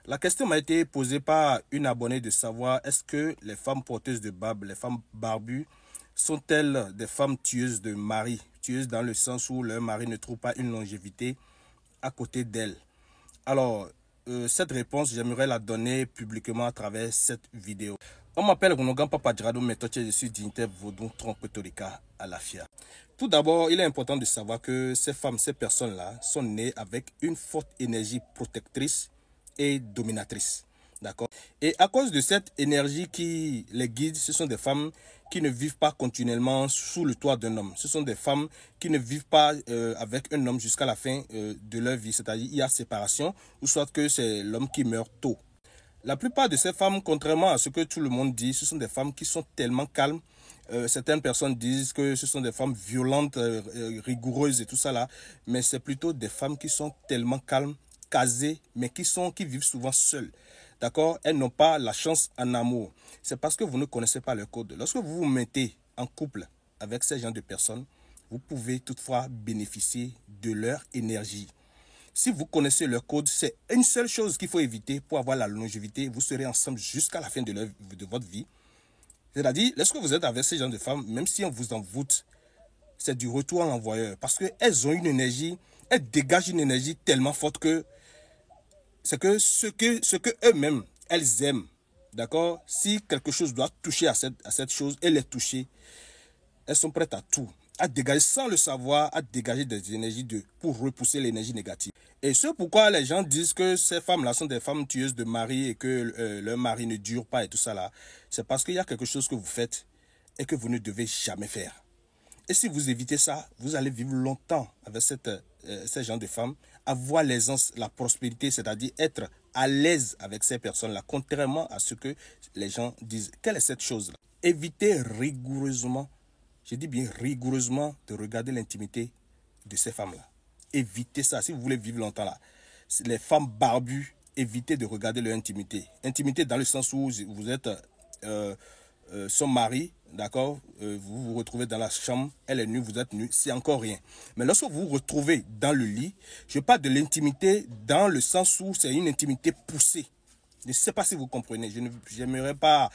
La question m'a été posée par une abonnée de savoir est-ce que les femmes porteuses de barbe, les femmes barbues, sont-elles des femmes tueuses de mari? Tueuses dans le sens où leur mari ne trouve pas une longévité à côté d'elles. Alors, cette réponse, j'aimerais la donner publiquement à travers cette vidéo. On m'appelle Ronogan Papa Djrado Metoche, je suis dignitaire Vaudou Trompe Tolika à la FIA. Tout d'abord, il est important de savoir que ces femmes, ces personnes-là sont nées avec une forte énergie protectrice et dominatrice. D'accord. Et à cause de cette énergie qui les guide, ce sont des femmes qui ne vivent pas continuellement sous le toit d'un homme. Ce sont des femmes qui ne vivent pas avec un homme jusqu'à la fin de leur vie. C'est-à-dire il y a séparation ou soit que c'est l'homme qui meurt tôt. La plupart de ces femmes, contrairement à ce que tout le monde dit, ce sont des femmes qui sont tellement calmes. Certaines personnes disent que ce sont des femmes violentes, rigoureuses et tout ça là. Mais c'est plutôt des femmes qui sont tellement calmes, casées, mais qui vivent souvent seules. D'accord? Elles n'ont pas la chance en amour. C'est parce que vous ne connaissez pas leur code. Lorsque vous vous mettez en couple avec ces gens de personnes, vous pouvez toutefois bénéficier de leur énergie. Si vous connaissez leur code, c'est une seule chose qu'il faut éviter pour avoir la longévité. Vous serez ensemble jusqu'à la fin de votre vie. C'est-à-dire, lorsque vous êtes avec ces gens de femmes, même si on vous envoûte, c'est du retour en envoyeur. Parce qu'elles ont une énergie, elles dégagent une énergie tellement forte que c'est que ce que eux-mêmes, elles aiment. D'accord? Si quelque chose doit toucher à cette chose, et les toucher, elles sont prêtes à tout. À dégager, sans le savoir, à dégager des énergies pour repousser l'énergie négative. Et c'est pourquoi les gens disent que ces femmes-là sont des femmes tueuses de mari et que leur mari ne dure pas et tout ça là. C'est parce qu'il y a quelque chose que vous faites et que vous ne devez jamais faire. Et si vous évitez ça, vous allez vivre longtemps avec ces gens de femmes, avoir l'aisance, la prospérité, c'est-à-dire être à l'aise avec ces personnes-là, contrairement à ce que les gens disent. Quelle est cette chose-là? Évitez rigoureusement, je dis bien rigoureusement, de regarder l'intimité de ces femmes-là. Évitez ça si vous voulez vivre longtemps là. Les femmes barbues, évitez de regarder leur intimité. Intimité dans le sens où vous êtes son mari, d'accord, vous vous retrouvez dans la chambre, elle est nue, vous êtes nue, c'est encore rien. Mais lorsque vous vous retrouvez dans le lit, je parle de l'intimité dans le sens où c'est une intimité poussée. Je ne sais pas si vous comprenez, je n'aimerais pas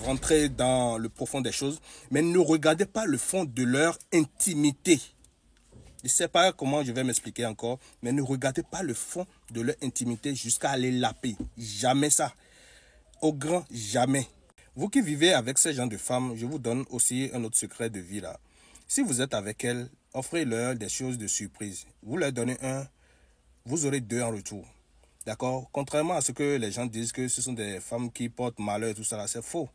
rentrer dans le profond des choses, mais ne regardez pas le fond de leur intimité. Je ne sais pas comment je vais m'expliquer encore, mais ne regardez pas le fond de leur intimité jusqu'à aller laper. Jamais ça. Au grand jamais. Vous qui vivez avec ces gens de femmes, je vous donne aussi un autre secret de vie là. Si vous êtes avec elles, offrez-leur des choses de surprise. Vous leur donnez un, vous aurez deux en retour. D'accord? Contrairement à ce que les gens disent que ce sont des femmes qui portent malheur et tout ça là, c'est faux.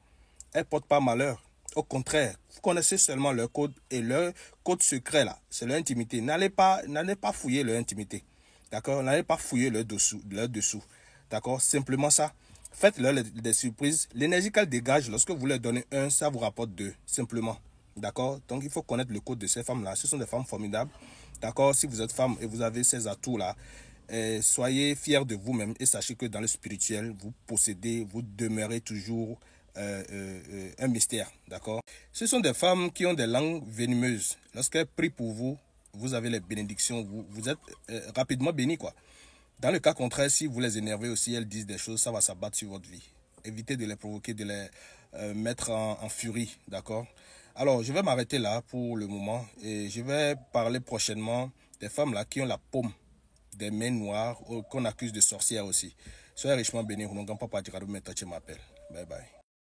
Elles ne portent pas malheur. Au contraire, vous connaissez seulement leur code et leur code secret là, c'est leur intimité. N'allez pas fouiller leur intimité. D'accord? N'allez pas fouiller leur dessous. D'accord? Simplement ça. Faites-leur des surprises. L'énergie qu'elles dégagent, lorsque vous leur donnez un, ça vous rapporte deux. Simplement. D'accord? Donc, il faut connaître le code de ces femmes-là. Ce sont des femmes formidables. D'accord? Si vous êtes femme et vous avez ces atouts-là, soyez fiers de vous-même et sachez que dans le spirituel, vous possédez, vous demeurez toujours un mystère. D'accord? Ce sont des femmes qui ont des langues venimeuses. Lorsqu'elles prient pour vous, vous avez les bénédictions. Vous êtes rapidement bénis, quoi. Dans le cas contraire, si vous les énervez aussi, elles disent des choses, ça va s'abattre sur votre vie. Évitez de les provoquer, de les mettre en furie, d'accord? Alors, je vais m'arrêter là pour le moment et je vais parler prochainement des femmes là qui ont la paume des mains noires, qu'on accuse de sorcières aussi. Soyez richement bénis, Papa Djrado Metoche m'appelle. Bye bye.